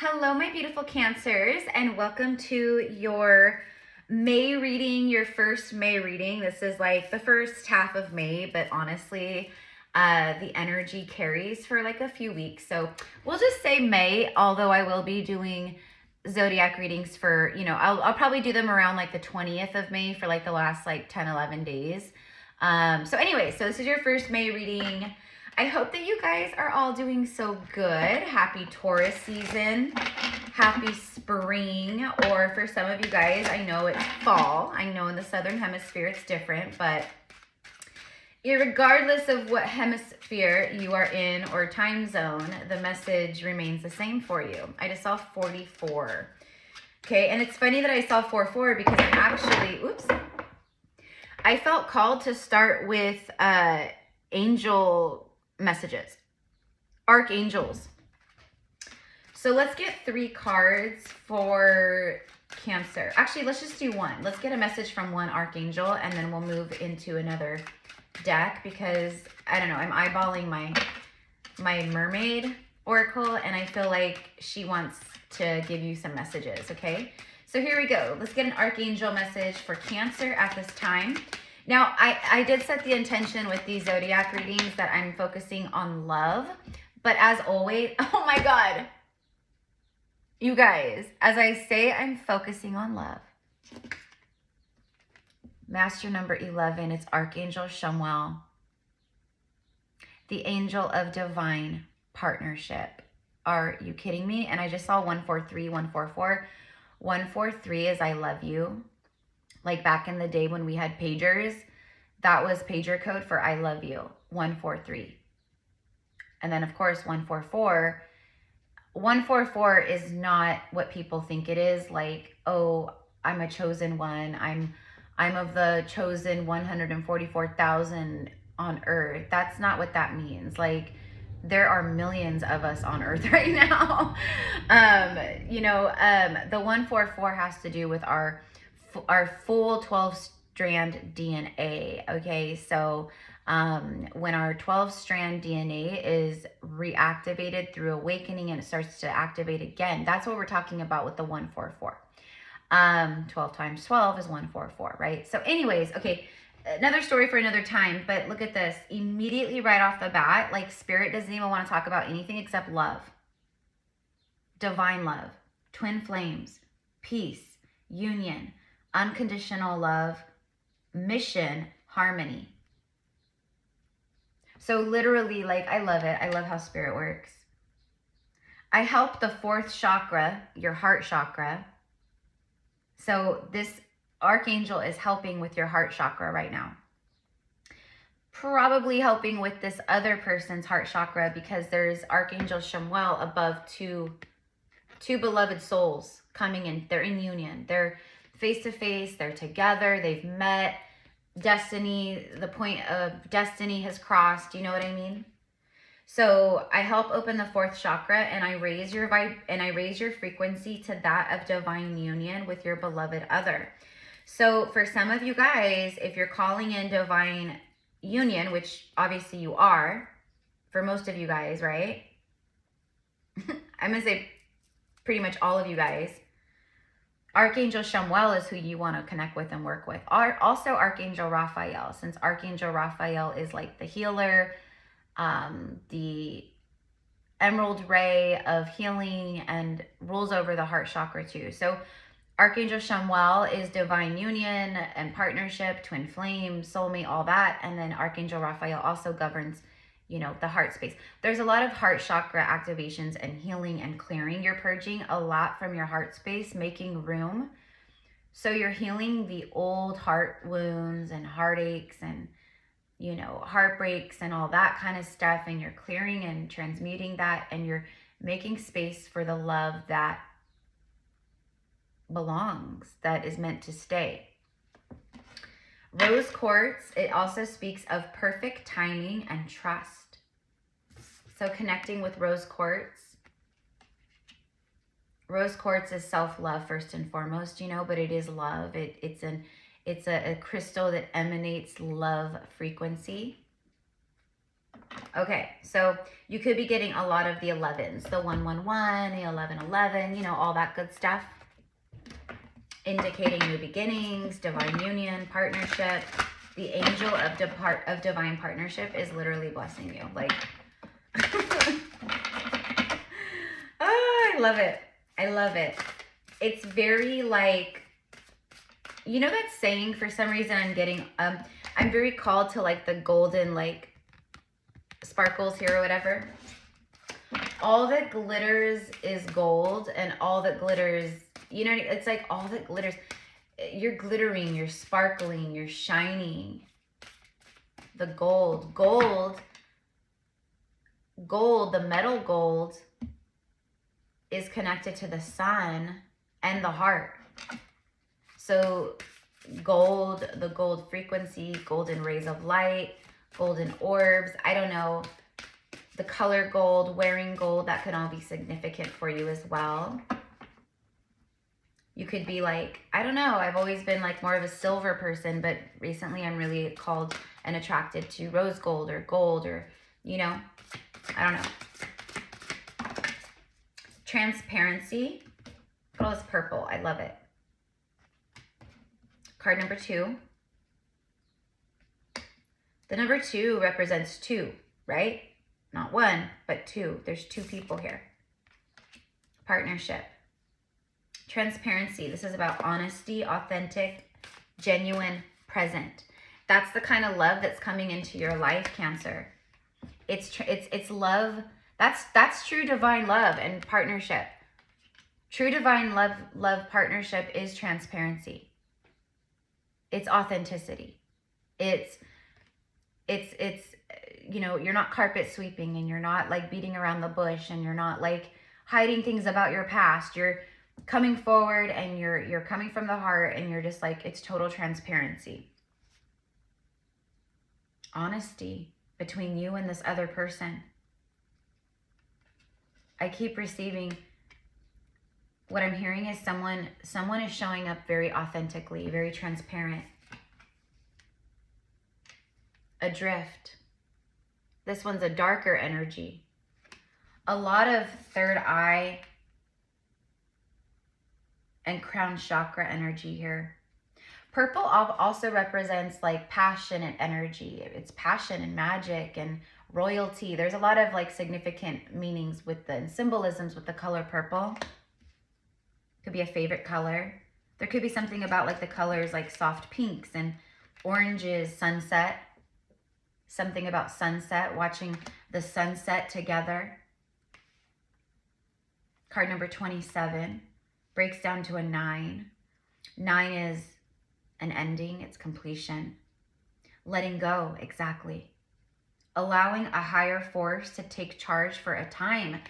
Hello, my beautiful Cancers, and welcome to your May reading, your first May reading. This is like the first half of May, but honestly, the energy carries for like a few weeks. So we'll just say May, although I will be doing zodiac readings for, I'll probably do them around like the 20th of May for like the last like 10, 11 days. So anyway, so this is your first May reading. I hope that you guys are all doing so good. Happy Taurus season. Happy spring. Or for some of you guys, I know it's fall. I know in the Southern Hemisphere it's different, but regardless of what hemisphere you are in or time zone, the message remains the same for you. I just saw 44. Okay, and it's funny that I saw 44 because I'm actually, I felt called to start with angel messages, archangels. So let's get 3 cards for Cancer. Actually, let's just do one. Let's get a message from one archangel and then we'll move into another deck because I don't know, I'm eyeballing my mermaid oracle and I feel like she wants to give you some messages. Okay, so here we go. Let's get an archangel message for Cancer at this time. Now, I did set the intention with these zodiac readings that I'm focusing on love, but as always, oh my God, you guys, as I say, I'm focusing on love. Master number 11, it's Archangel Chamuel, the angel of divine partnership. Are you kidding me? And I just saw 143, 144. 143 is I love you. Like back in the day when we had pagers, that was pager code for I love you, 143. And then of course, 144. 144 is not what people think it is. Like, oh, I'm a chosen one. I'm of the chosen 144,000 on earth. That's not what that means. Like, there are millions of us on earth right now. The 144 has to do with our full 12-strand DNA, okay? So when our 12-strand DNA is reactivated through awakening and it starts to activate again, that's what we're talking about with the 144. 12 times 12 is 144, right? So anyways, okay, another story for another time, but look at this. Immediately right off the bat, like Spirit doesn't even want to talk about anything except love. Divine love, twin flames, peace, union, unconditional love, mission, harmony. So literally, like, I love it. I love how Spirit works. I help the 4th chakra, your heart chakra. So this archangel is helping with your heart chakra right now. Probably helping with this other person's heart chakra because there's Archangel Chamuel above two beloved souls coming in. They're in union. They're face to face. They're together. They've met. Destiny, the point of destiny has crossed. You know what I mean? So I help open the 4th chakra and I raise your vibe and I raise your frequency to that of divine union with your beloved other. So for some of you guys, if you're calling in divine union, which obviously you are, for most of you guys, right? I'm going to say pretty much all of you guys. Archangel Chamuel is who you want to connect with and work with. Also Archangel Raphael, since Archangel Raphael is like the healer, the emerald ray of healing and rules over the heart chakra too. So Archangel Chamuel is divine union and partnership, twin flame, soulmate, all that. And then Archangel Raphael also governs, the heart space. There's a lot of heart chakra activations and healing and clearing. You're purging a lot from your heart space, making room. So you're healing the old heart wounds and heartaches and, heartbreaks and all that kind of stuff. And you're clearing and transmuting that. And you're making space for the love that belongs, that is meant to stay. Rose quartz, it also speaks of perfect timing and trust. So connecting with rose quartz. Rose quartz is self-love first and foremost, but it is love. It's a crystal that emanates love frequency. Okay, so you could be getting a lot of the 11s, the 111, the 1111, you know, all that good stuff. Indicating new beginnings, divine union, partnership. The angel of divine partnership is literally blessing you. Like, oh, I love it. I love it. It's very like, you know that saying, for some reason I'm getting, I'm very called to like the golden, like, sparkles here or whatever. All that glitters is gold, and all that glitters, you know, it's like all that glitters, you're glittering, you're sparkling, you're shining. The gold, the metal gold is connected to the sun and the heart. So gold, the gold frequency, golden rays of light, golden orbs, I don't know, the color gold, wearing gold, that can all be significant for you as well. You could be like, I don't know, I've always been like more of a silver person, but recently I'm really called and attracted to rose gold, or, you know, I don't know. Transparency. Oh, it's purple. I love it. Card number 2. The number 2 represents 2, right? Not 1, but 2. There's 2 people here. Partnership. Transparency. This is about honesty, authentic, genuine, present. That's the kind of love that's coming into your life, Cancer. It's love. That's true divine love and partnership. True divine love partnership is transparency. It's authenticity. It's you know, you're not carpet sweeping, and you're not like beating around the bush, and you're not like hiding things about your past. You're coming forward, and you're coming from the heart, and you're just like, it's total transparency. Honesty between you and this other person. I keep receiving, what I'm hearing is someone is showing up very authentically, very transparent. Adrift. This one's a darker energy. A lot of third eye and crown chakra energy here. Purple also represents like passionate energy. It's passion and magic and royalty. There's a lot of like significant meanings with the and symbolisms with the color purple. Could be a favorite color. There could be something about like the colors like soft pinks and oranges, sunset. Something about sunset, watching the sunset together. Card number 27 breaks down to a 9. 9 is an ending, it's completion. Letting go, exactly. Allowing a higher force to take charge for a time.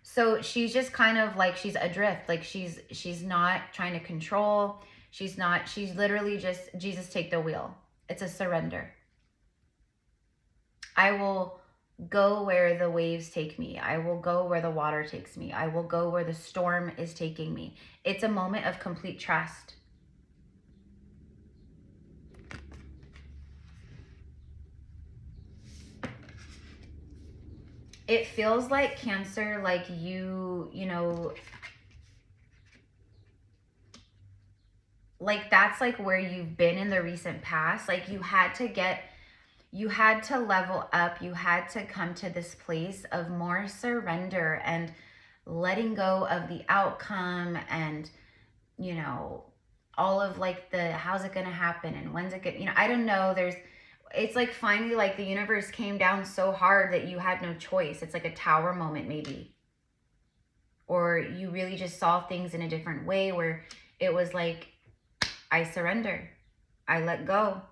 So she's just kind of like, she's adrift. Like she's not trying to control. She's literally just, Jesus, take the wheel. It's a surrender. I will go where the waves take me. I will go where the water takes me. I will go where the storm is taking me. It's a moment of complete trust. It feels like, Cancer, like you know, like that's like where you've been in the recent past. Like you had to level up. You had to come to this place of more surrender and letting go of the outcome, and, you know, all of like the, how's it going to happen and when's it going to, you know, I don't know. It's like finally like the universe came down so hard that you had no choice. It's like a tower moment maybe. Or you really just saw things in a different way where it was like, I surrender. I let go.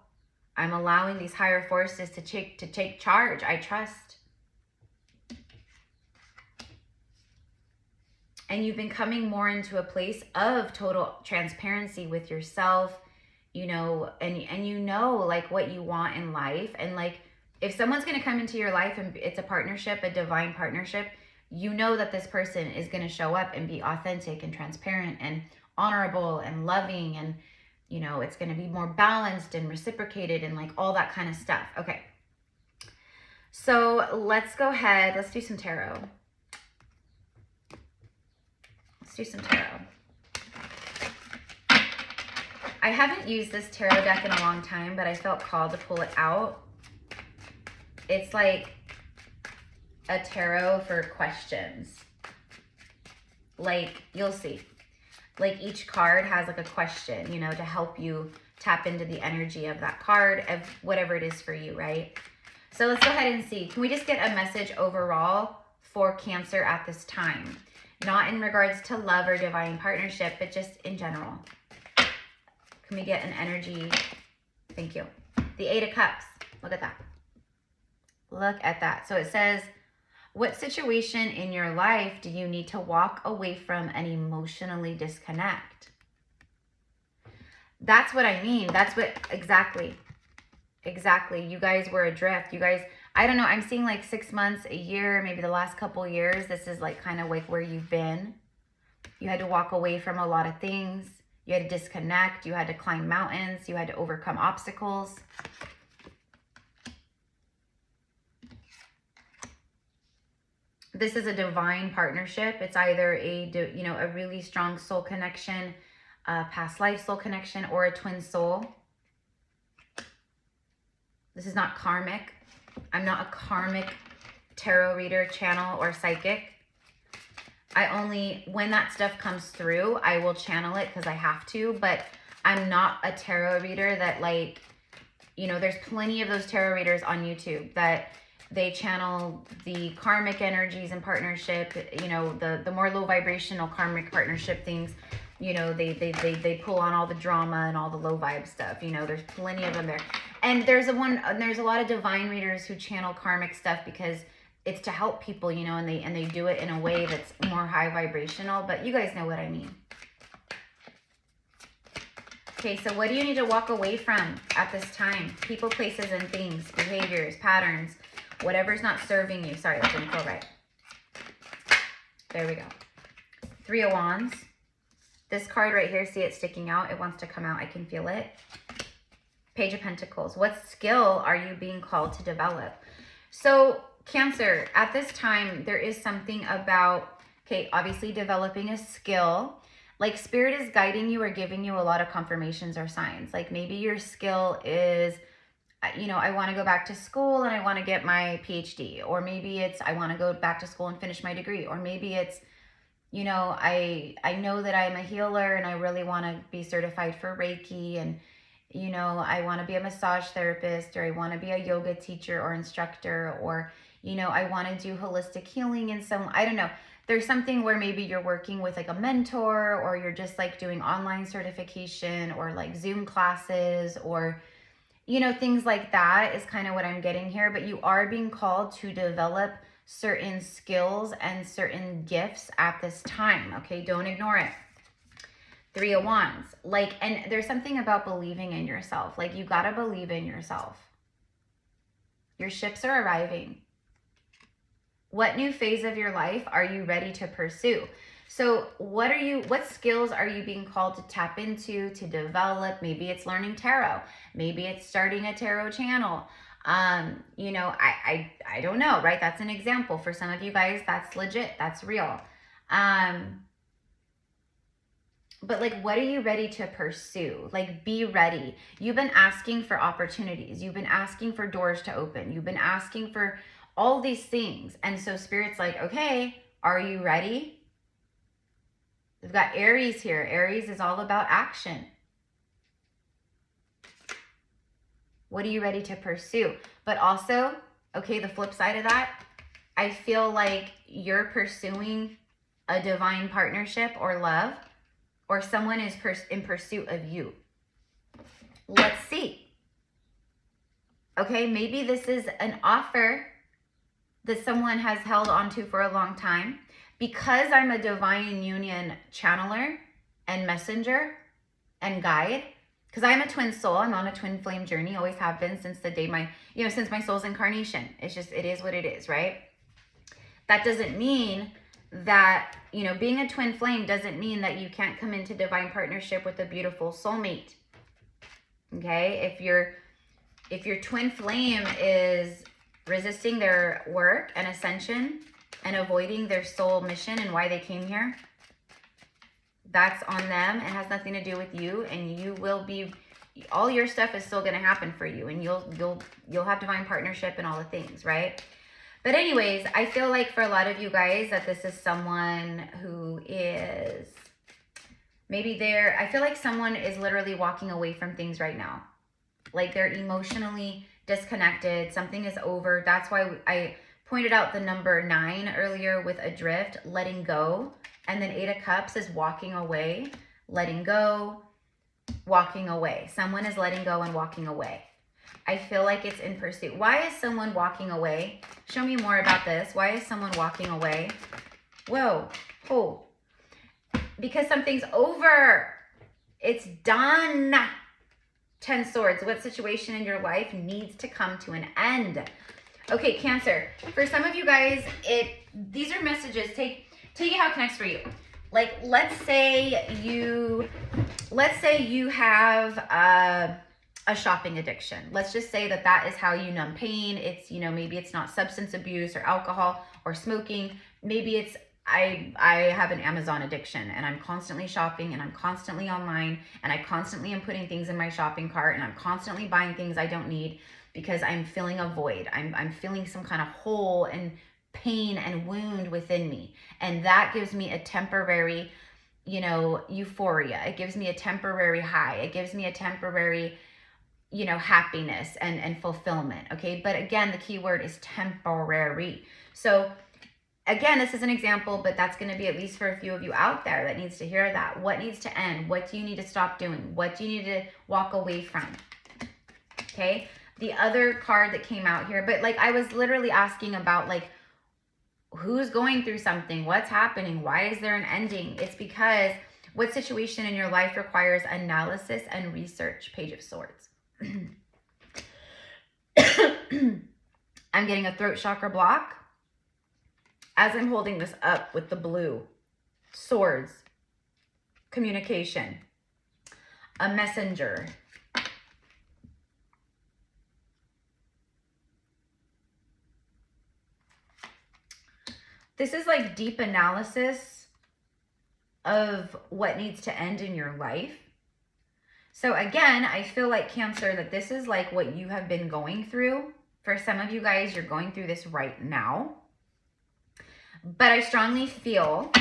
I'm allowing these higher forces to take charge. I trust. And you've been coming more into a place of total transparency with yourself, you know, and you know like what you want in life. And like if someone's going to come into your life and it's a partnership, a divine partnership, you know that this person is going to show up and be authentic and transparent and honorable and loving, and you know, it's going to be more balanced and reciprocated and like all that kind of stuff. Okay. So let's go ahead. Let's do some tarot. Let's do some tarot. I haven't used this tarot deck in a long time, but I felt called to pull it out. It's like a tarot for questions. Like, you'll see. Like, each card has like a question, you know, to help you tap into the energy of that card, of whatever it is for you, right? So let's go ahead and see. Can we just get a message overall for Cancer at this time? Not in regards to love or divine partnership, but just in general. Can we get an energy? Thank you. The 8 of Cups. Look at that. Look at that. So it says, what situation in your life do you need to walk away from and emotionally disconnect? That's what I mean. That's what, exactly. Exactly. You guys were adrift. You guys, I don't know. I'm seeing like 6 months, a year, maybe the last couple years. This is like kind of like where you've been. You had to walk away from a lot of things. You had to disconnect. You had to climb mountains. You had to overcome obstacles. This is a divine partnership. It's either a really strong soul connection, past life soul connection, or a twin soul. This is not karmic. I'm not a karmic tarot reader, channel, or psychic. When that stuff comes through, I will channel it because I have to, but I'm not a tarot reader that there's plenty of those tarot readers on YouTube that they channel the karmic energies and partnership, the more low vibrational karmic partnership things, they pull on all the drama and all the low vibe stuff. There's plenty of them there. And there's a lot of divine readers who channel karmic stuff because it's to help people, and they do it in a way that's more high vibrational, but you guys know what I mean. Okay, so what do you need to walk away from at this time? People, places, and things, behaviors, patterns, whatever's not serving you. Sorry, that didn't feel right. There we go. 3 of Wands. This card right here, see it sticking out? It wants to come out. I can feel it. Page of Pentacles. What skill are you being called to develop? So Cancer, at this time, there is something about, okay, obviously developing a skill. Like Spirit is guiding you or giving you a lot of confirmations or signs. Like maybe your skill is, I want to go back to school and I want to get my PhD. Or maybe it's, I want to go back to school and finish my degree. Or maybe it's, I know that I'm a healer and I really want to be certified for Reiki, and I want to be a massage therapist, or I want to be a yoga teacher or instructor, or I want to do holistic healing in some, I don't know. There's something where maybe you're working with like a mentor, or you're just like doing online certification or like Zoom classes, or things like that is kind of what I'm getting here. But you are being called to develop certain skills and certain gifts at this time. Okay, don't ignore it. 3 of Wands. And there's something about believing in yourself. Like, you got to believe in yourself. Your ships are arriving. What new phase of your life are you ready to pursue? So what skills are you being called to tap into, to develop? Maybe it's learning tarot. Maybe it's starting a tarot channel. I don't know, right? That's an example. For some of you guys, that's legit. That's real. But what are you ready to pursue? Be ready. You've been asking for opportunities. You've been asking for doors to open. You've been asking for all these things. And so Spirit's like, okay, are you ready? We've got Aries here. Aries is all about action. What are you ready to pursue? But also, okay, the flip side of that, I feel like you're pursuing a divine partnership or love, or someone is in pursuit of you. Let's see. Okay, maybe this is an offer that someone has held onto for a long time. Because I'm a divine union channeler and messenger and guide, because I'm a twin soul, I'm on a twin flame journey, always have been since the day since my soul's incarnation. It's just, it is what it is, right? That doesn't mean that, being a twin flame doesn't mean that you can't come into divine partnership with a beautiful soulmate. Okay? If your twin flame is resisting their work and ascension and avoiding their soul mission and why they came here. That's on them. It has nothing to do with you, and you will be, all your stuff is still going to happen for you, and you'll have divine partnership and all the things, right? But anyways, I feel like for a lot of you guys that this is someone who is maybe I feel like someone is literally walking away from things right now. Like they're emotionally disconnected. Something is over. That's why I pointed out the number 9 earlier with adrift, letting go. And then 8 of Cups is walking away, letting go, walking away. Someone is letting go and walking away. I feel like it's in pursuit. Why is someone walking away? Show me more about this. Why is someone walking away? Whoa. Oh. Because something's over. It's done. 10 Swords. What situation in your life needs to come to an end? Okay, Cancer. For some of you guys, these are messages. Take it how it connects for you. Like, let's say you have a shopping addiction. Let's just say that is how you numb pain. It's, maybe it's not substance abuse or alcohol or smoking. Maybe it's, I have an Amazon addiction and I'm constantly shopping and I'm constantly online and I constantly am putting things in my shopping cart and I'm constantly buying things I don't need because I'm feeling a void. I'm feeling some kind of hole and pain and wound within me. And that gives me a temporary, euphoria. It gives me a temporary high. It gives me a temporary, happiness and fulfillment. Okay. But again, the key word is temporary. So again, this is an example, but that's going to be at least for a few of you out there that needs to hear that. What needs to end? What do you need to stop doing? What do you need to walk away from? Okay. The other card that came out here, but like I was literally asking about like, who's going through something? What's happening? Why is there an ending? It's because what situation in your life requires analysis and research? Page of Swords. I'm getting a throat chakra block. As I'm holding this up with the blue, swords, communication, a messenger. This is like deep analysis of what needs to end in your life. So again, I feel like Cancer that this is like what you have been going through. For some of you guys, you're going through this right now. But I strongly feel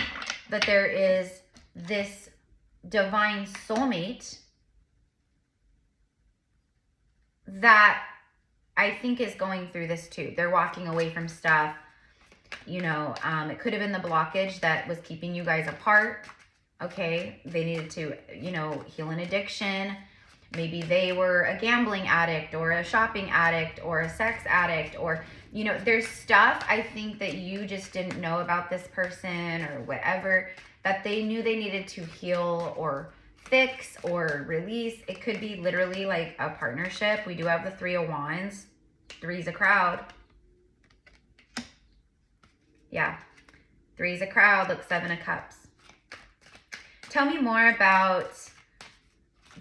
that there is this divine soulmate that I think is going through this too. They're walking away from stuff. It could have been the blockage that was keeping you guys apart. Okay. They needed to, heal an addiction. Maybe they were a gambling addict or a shopping addict or a sex addict or, there's stuff I think that you just didn't know about this person or whatever that they knew they needed to heal or fix or release. It could be literally like a partnership. We do have the 3 of Wands. 3's a crowd. Yeah. 3's a crowd. Look, 7 of Cups. Tell me more about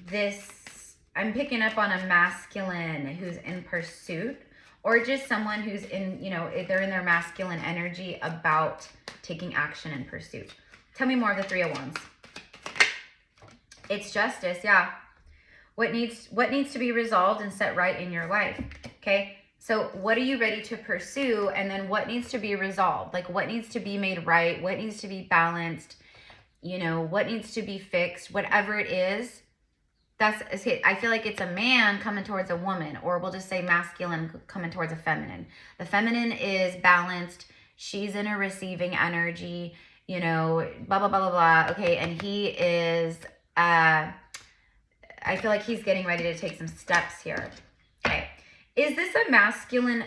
this. I'm picking up on a masculine who's in pursuit, or just someone who's in, they're in their masculine energy about taking action in pursuit. Tell me more of the 3 of Wands. It's justice, yeah. What needs to be resolved and set right in your life, okay? So what are you ready to pursue? And then what needs to be resolved? Like what needs to be made right? What needs to be balanced? What needs to be fixed? Whatever it is, I feel like it's a man coming towards a woman, or we'll just say masculine coming towards a feminine. The feminine is balanced. She's in a receiving energy, blah, blah, blah, blah, blah. Okay. And he is, I feel like he's getting ready to take some steps here. Okay. Is this a masculine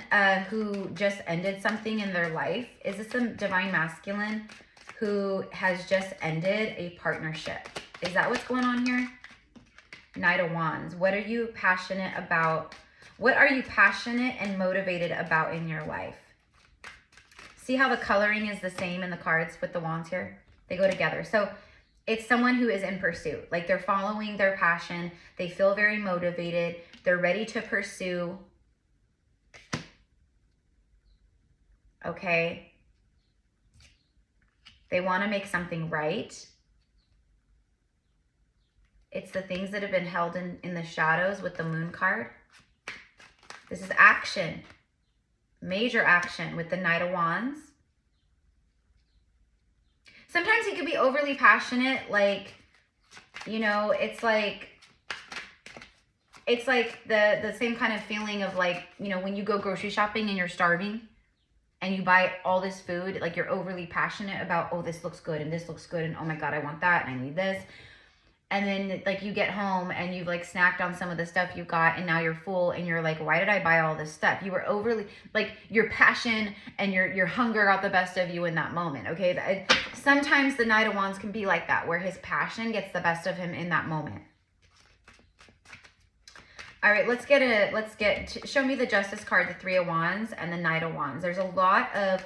who just ended something in their life? Is this a divine masculine who has just ended a partnership? Is that what's going on here? Knight of Wands. What are you passionate about? What are you passionate and motivated about in your life? See how the coloring is the same in the cards with the wands here? They go together. So it's someone who is in pursuit. Like they're following their passion. They feel very motivated. They're ready to pursue. okay? They want to make something right. It's the things that have been held in the shadows with the moon card. This is action, major action with the Knight of Wands. Sometimes he could be overly passionate, like, you know, it's like the same kind of feeling of like, you know, when you go grocery shopping and you're starving and you buy all this food, like you're overly passionate about, oh, this looks good and this looks good and oh my God, I want that and I need this. And then like you get home and you've like snacked on some of the stuff you got and now you're full and you're like, why did I buy all this stuff? You were overly, like your passion and your hunger got the best of you in that moment, okay? Sometimes the Knight of Wands can be like that, where his passion gets the best of him in that moment. All right, show me the Justice card, the Three of Wands and the Knight of Wands. There's a lot of,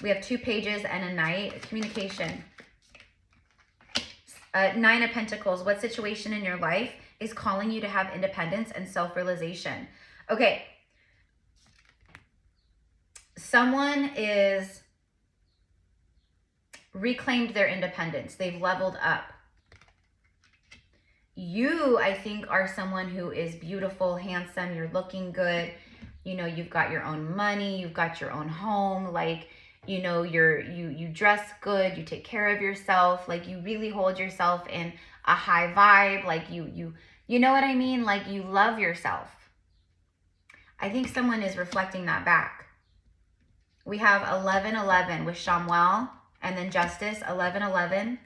we have 2 pages and a Knight. Communication. 9 of Pentacles. What situation in your life is calling you to have independence and self-realization? Okay. Someone is reclaimed their independence. They've leveled up. You, I think, are someone who is beautiful, handsome, you're looking good. You know, you've got your own money, you've got your own home, like, you know, you dress good, you take care of yourself, like you really hold yourself in a high vibe, like you know what I mean? Like you love yourself. I think someone is reflecting that back. We have 1111 with Chamuel and then Justice, 1111.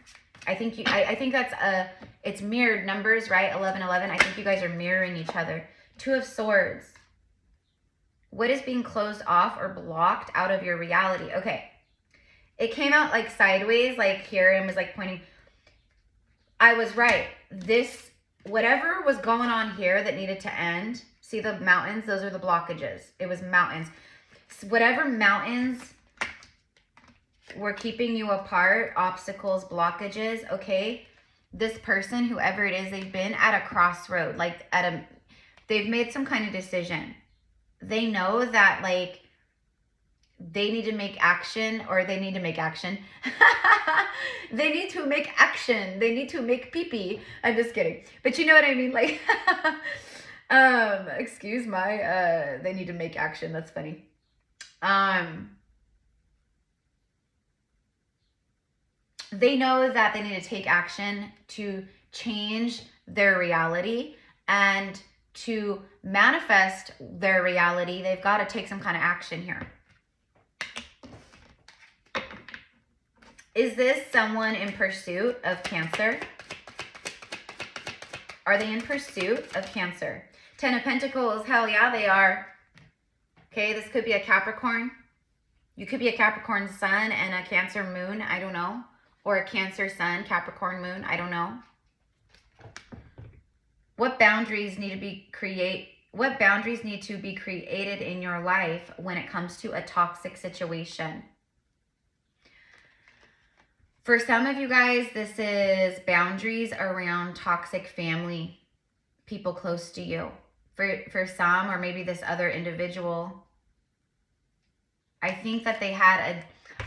I think that's it's mirrored numbers, right? 1111. I think you guys are mirroring each other. 2 of Swords. What is being closed off or blocked out of your reality? Okay. It came out like sideways, like here, and was like pointing. I was right. This, whatever was going on here that needed to end. See the mountains? Those are the blockages. It was mountains. Whatever mountains were keeping you apart, obstacles, blockages, okay? This person, whoever it is, they've been at a crossroad, like they've made some kind of decision. They know that like they need to make action, or they need to make action. They need to make action. They need to make pee-pee. I'm just kidding. But you know what I mean? Like, excuse my, they need to make action. That's funny. They know that they need to take action to change their reality, and to manifest their reality, they've got to take some kind of action here. Is this someone in pursuit of Cancer? Are they in pursuit of Cancer? 10 of Pentacles, hell yeah, they are. Okay, this could be a Capricorn. You could be a Capricorn sun and a Cancer moon, I don't know. Or a Cancer sun, Capricorn moon, I don't know. What boundaries need to be created in your life when it comes to a toxic situation? For some of you guys, this is boundaries around toxic family, people close to you. For some, or maybe this other individual, I think that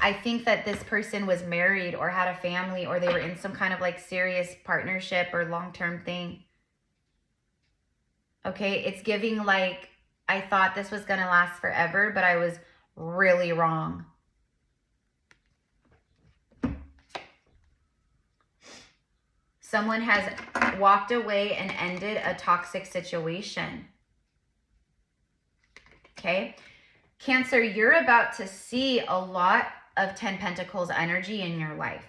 I think that this person was married or had a family, or they were in some kind of like serious partnership or long-term thing. Okay, it's giving like, I thought this was going to last forever, but I was really wrong. Someone has walked away and ended a toxic situation. Okay, Cancer, you're about to see a lot of 10 Pentacles energy in your life.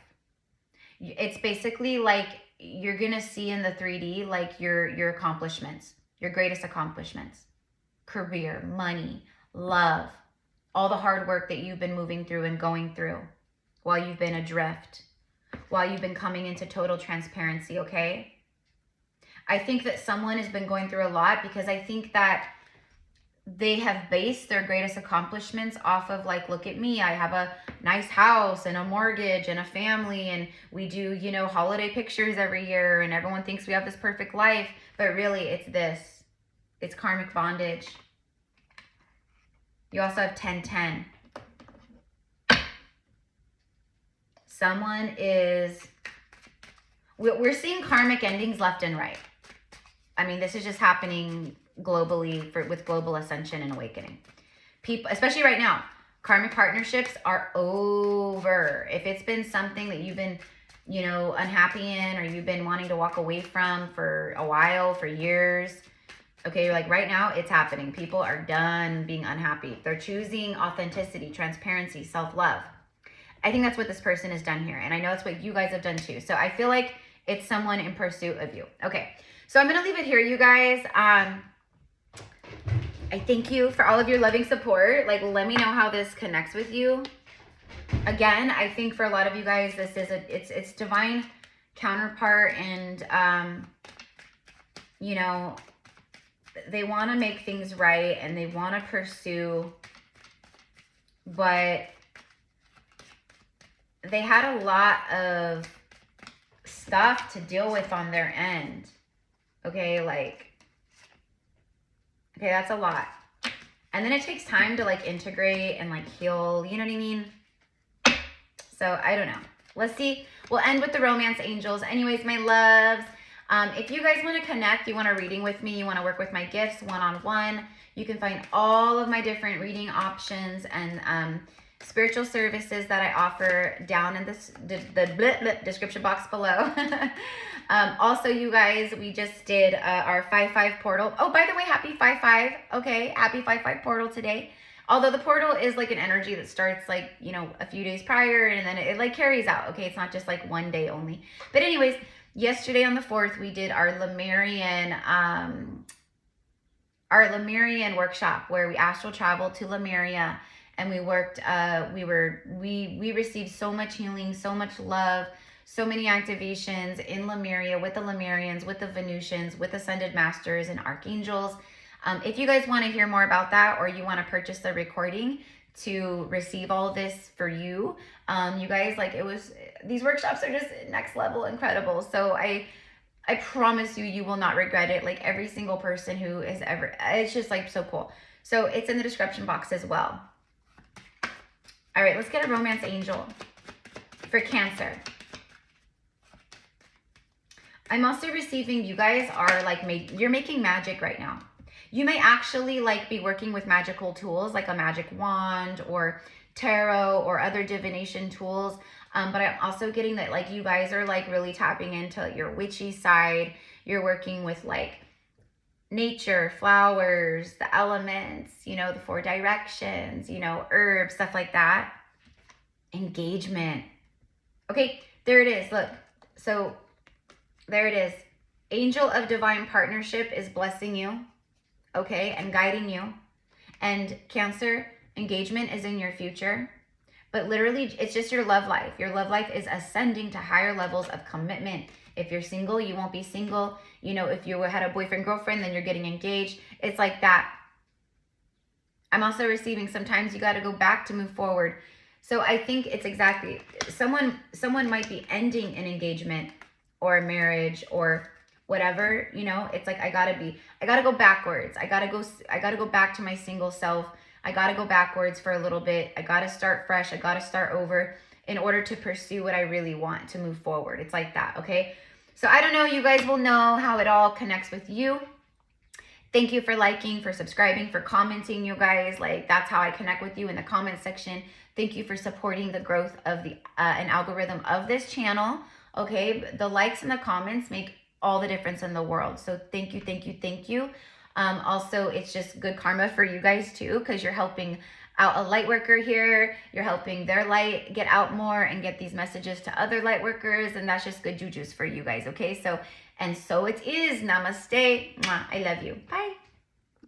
It's basically like you're going to see in the 3D like your accomplishments. Your greatest accomplishments, career, money, love, all the hard work that you've been moving through and going through while you've been adrift, while you've been coming into total transparency, okay? I think that someone has been going through a lot, because I think that they have based their greatest accomplishments off of like, look at me, I have a nice house and a mortgage and a family, and we do, you know, holiday pictures every year, and everyone thinks we have this perfect life, but really it's this. It's karmic bondage. You also have 1010. Someone is, we're seeing karmic endings left and right. I mean, this is just happening globally with global ascension and awakening. People, especially right now, karmic partnerships are over. If it's been something that you've been, you know, unhappy in, or you've been wanting to walk away from for a while, for years, okay, like right now it's happening. People are done being unhappy. They're choosing authenticity, transparency, self-love. I think that's what this person has done here. And I know it's what you guys have done too. So I feel like it's someone in pursuit of you. Okay, so I'm going to leave it here, you guys. I thank you for all of your loving support. Like, let me know how this connects with you. Again, I think for a lot of you guys, this is it's divine counterpart, and you know, they want to make things right and they want to pursue, but they had a lot of stuff to deal with on their end. Okay, like, okay, that's a lot. And then it takes time to like integrate and like heal, you know what I mean? So I don't know. Let's see. We'll end with the romance angels. Anyways, my loves, if you guys want to connect, you want a reading with me, you want to work with my gifts one-on-one, you can find all of my different reading options and spiritual services that I offer down in the description box below. Also, you guys, we just did our 5/5 portal. Oh, by the way, happy 5/5. Okay, happy 5/5 portal today. Although the portal is like an energy that starts like, you know, a few days prior, and then it like carries out. Okay, it's not just like one day only. But anyways, yesterday on the 4th, we did our Lemurian workshop where we astral traveled to Lemuria, and we worked, we received so much healing, so much love, so many activations in Lemuria with the Lemurians, with the Venusians, with Ascended Masters and Archangels. If you guys want to hear more about that, or you want to purchase the recording to receive all of this for you, you guys, like, these workshops are just next level incredible. So I promise you, you will not regret it. Like, every single person who has ever, it's just like so cool. So it's in the description box as well. All right, let's get a romance angel for Cancer. I'm also receiving, you guys are like, you're making magic right now. You may actually like be working with magical tools like a magic wand or tarot or other divination tools. But I'm also getting that like you guys are like really tapping into your witchy side. You're working with like nature, flowers, the elements, you know, the 4 directions, you know, herbs, stuff like that. Engagement. Okay, there it is. Look, so there it is. Angel of Divine Partnership is blessing you, okay, and guiding you. And Cancer, engagement is in your future. But literally, it's just your love life. Your love life is ascending to higher levels of commitment. If you're single, you won't be single. You know, if you had a boyfriend, girlfriend, then you're getting engaged. It's like that. I'm also receiving sometimes you got to go back to move forward. So I think it's exactly, someone might be ending an engagement or a marriage or whatever, you know. It's like, I gotta go backwards. I gotta go back to my single self. I gotta go backwards for a little bit. I gotta start fresh. I gotta start over in order to pursue what I really want, to move forward. It's like that, okay? So I don't know, you guys will know how it all connects with you. Thank you for liking, for subscribing, for commenting, you guys. Like, that's how I connect with you in the comment section. Thank you for supporting the growth of the an algorithm of this channel, okay? The likes and the comments make all the difference in the world. So thank you, thank you, thank you. Also, it's just good karma for you guys too, because you're helping out a light worker here. You're helping their light get out more and get these messages to other light workers, and that's just good juju's for you guys, okay? So, and so it is. Namaste. Mwah. I love you. Bye.